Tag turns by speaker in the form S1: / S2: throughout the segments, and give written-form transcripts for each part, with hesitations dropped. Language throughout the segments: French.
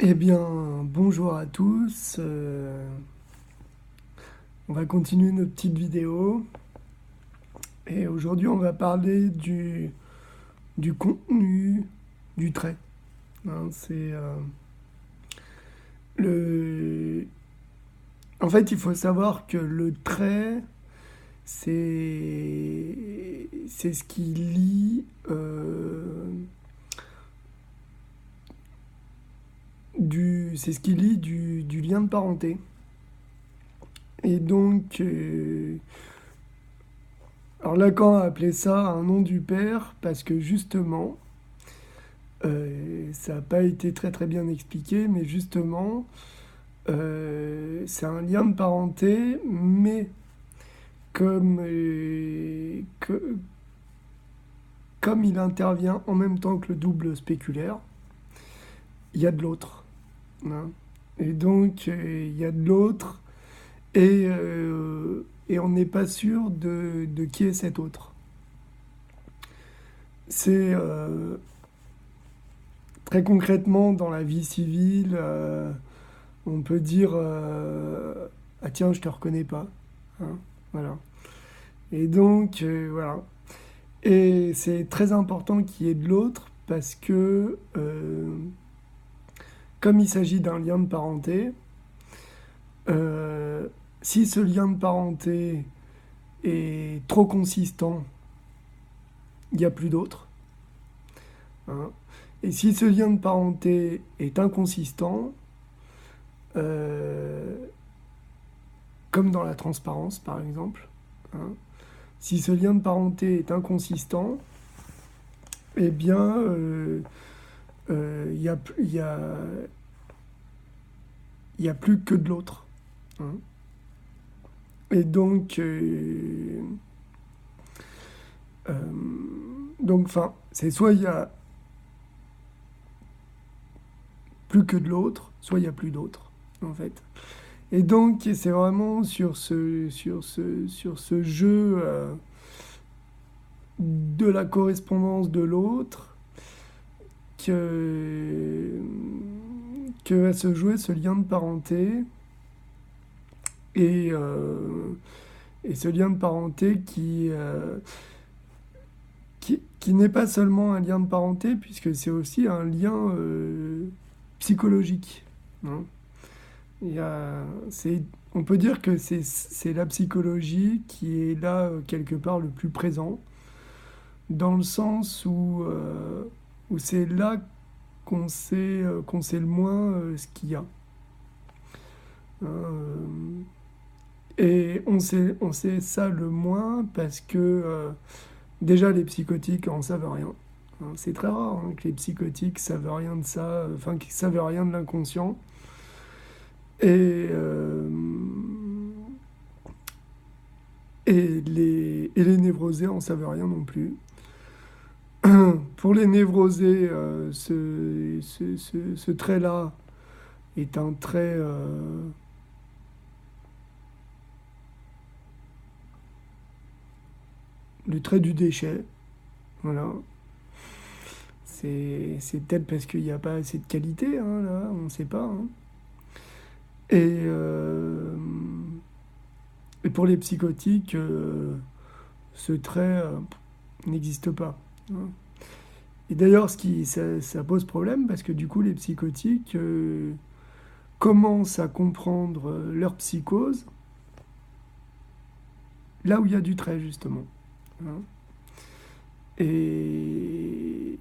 S1: Eh bien, bonjour à tous. On va continuer notre petite vidéo. Et aujourd'hui, on va parler du contenu du trait. C'est le. En fait, il faut savoir que le trait, c'est ce qui lie du lien de parenté. Et donc, alors Lacan a appelé ça un nom du père parce que justement, ça n'a pas été très très bien expliqué, mais justement, c'est un lien de parenté, mais comme, comme il intervient en même temps que le double spéculaire, il y a de l'autre. Hein. Et donc, il y a de l'autre, et on n'est pas sûr de qui est cet autre. C'est très concrètement dans la vie civile, on peut dire ah tiens, je te reconnais pas. Hein, voilà. Et donc, voilà. Et c'est très important qu'il y ait de l'autre parce que, comme il s'agit d'un lien de parenté, euh, si ce lien de parenté est trop consistant, il n'y a plus d'autre. Hein. Et si ce lien de parenté est inconsistant, euh, comme dans la transparence par exemple, hein, si ce lien de parenté est inconsistant, eh bien, il y a plus que de l'autre. Hein. Et euh, donc, enfin, c'est soit il y a plus que de l'autre, soit il y a plus d'autre, en fait. Et donc, c'est vraiment sur ce jeu de la correspondance de l'autre que, que va se jouer ce lien de parenté et, euh, et ce lien de parenté qui n'est pas seulement un lien de parenté, puisque c'est aussi un lien psychologique. Hein. Il y a, on peut dire que c'est la psychologie qui est là, quelque part, le plus présent, dans le sens où c'est là qu'on sait le moins ce qu'il y a. Hein, et on sait ça le moins parce que déjà les psychotiques en savent rien. Hein, c'est très rare hein, que les psychotiques savent rien de ça, enfin qu'ils savent rien de l'inconscient. Et, euh, et les névrosés en savent rien non plus. Pour les névrosés, ce trait-là est un trait le trait du déchet. Voilà. C'est peut-être parce qu'il n'y a pas assez de qualité, hein, là, on ne sait pas. Hein. Et, euh, et pour les psychotiques, ce trait n'existe pas. Hein. Et d'ailleurs, ça pose problème parce que du coup, les psychotiques commencent à comprendre leur psychose là où il y a du trait, justement. Hein. Et,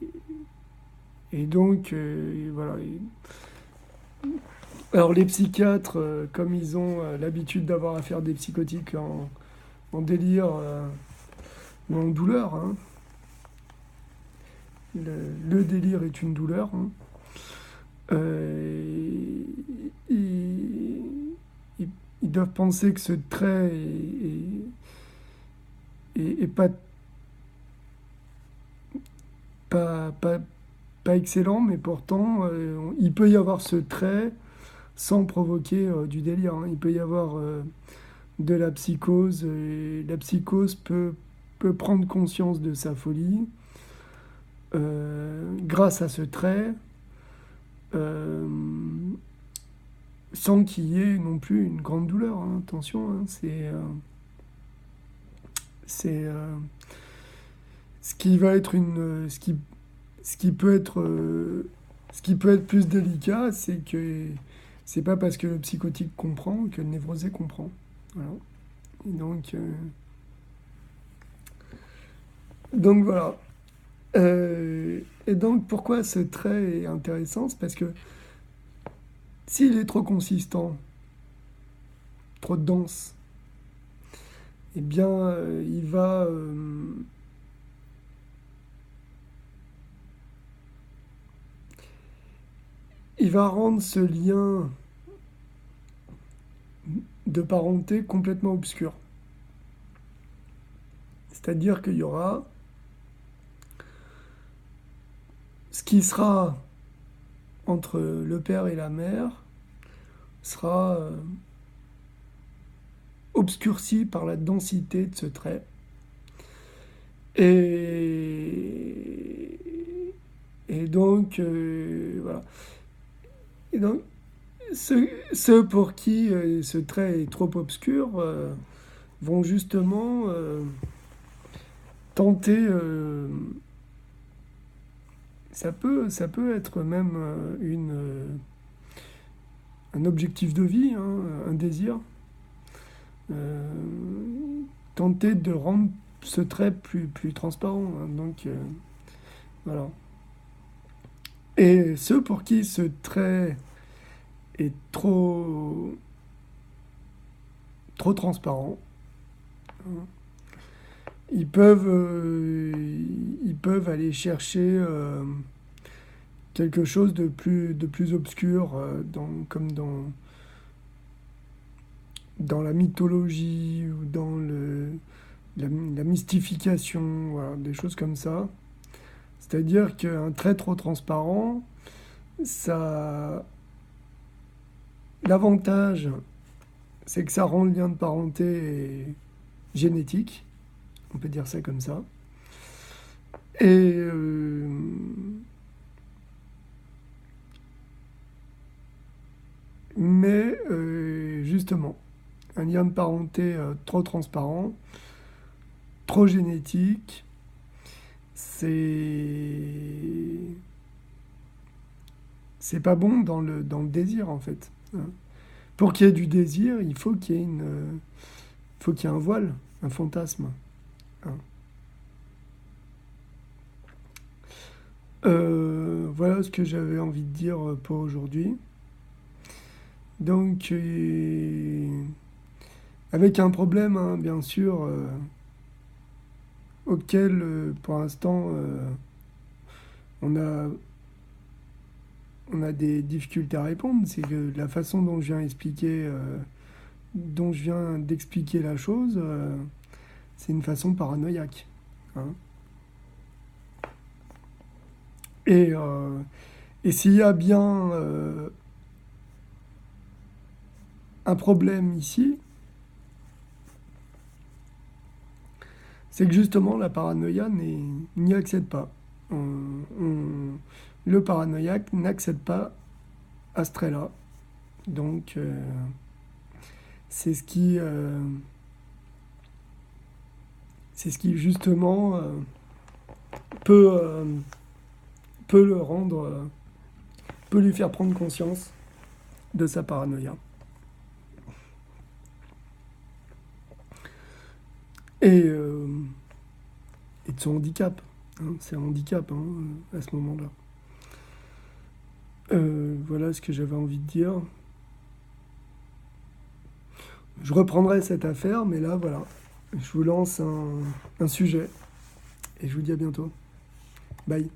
S1: et donc, voilà. Alors, les psychiatres, comme ils ont l'habitude d'avoir à faire des psychotiques en délire ou en douleur, hein, le délire est une douleur, hein, euh, ils, ils- ils doivent penser que ce trait est pas, pas, pas excellent, mais pourtant, il peut y avoir ce trait sans provoquer du délire. Hein. Il peut y avoir de la psychose, et la psychose peut prendre conscience de sa folie grâce à ce trait. euh, sans qu'il y ait non plus une grande douleur, hein, attention, hein, c'est ce qui va être ce qui peut être, ce qui peut être plus délicat, c'est que c'est pas parce que le psychotique comprend que le névrosé comprend. Voilà. Et donc voilà. Et donc pourquoi ce trait est intéressant? C'est parce que s'il est trop consistant, trop dense, eh bien il va rendre ce lien de parenté complètement obscur. C'est-à-dire qu'il y aura ce qui sera entre le père et la mère sera obscurci par la densité de ce trait. Et, et donc, voilà. Et donc, ceux pour qui ce trait est trop obscur vont justement tenter. Ça peut être même un objectif de vie, hein, un désir. Euh, Tenter de rendre ce trait plus transparent, hein, donc voilà. Et ceux pour qui ce trait est trop transparent, hein, ils peuvent aller chercher quelque chose de plus obscur, comme dans la mythologie ou dans la mystification, voilà, des choses comme ça. C'est-à-dire qu'un trait trop transparent, ça, l'avantage, c'est que ça rend le lien de parenté génétique, on peut dire ça comme ça. Et mais justement, un lien de parenté trop transparent, trop génétique, c'est pas bon dans le désir en fait, hein. Pour qu'il y ait du désir, il faut qu'il y ait faut qu'il y ait un voile, un fantasme, hein. Voilà ce que j'avais envie de dire pour aujourd'hui. Donc, avec un problème, hein, bien sûr, auquel, pour l'instant, on a, on a des difficultés à répondre, c'est que la façon dont je viens d'expliquer la chose, c'est une façon paranoïaque, hein. Et, euh, et s'il y a bien un problème ici, c'est que justement la paranoïa n'y accède pas. Le paranoïaque n'accède pas à ce trait-là. Donc, c'est ce qui, euh, c'est ce qui justement peut, euh, peut le rendre, peut lui faire prendre conscience de sa paranoïa. Et, euh, et de son handicap, hein. C'est un handicap, hein, à ce moment-là. Voilà ce que j'avais envie de dire. Je reprendrai cette affaire, mais là, voilà. Je vous lance un sujet. Et je vous dis à bientôt. Bye.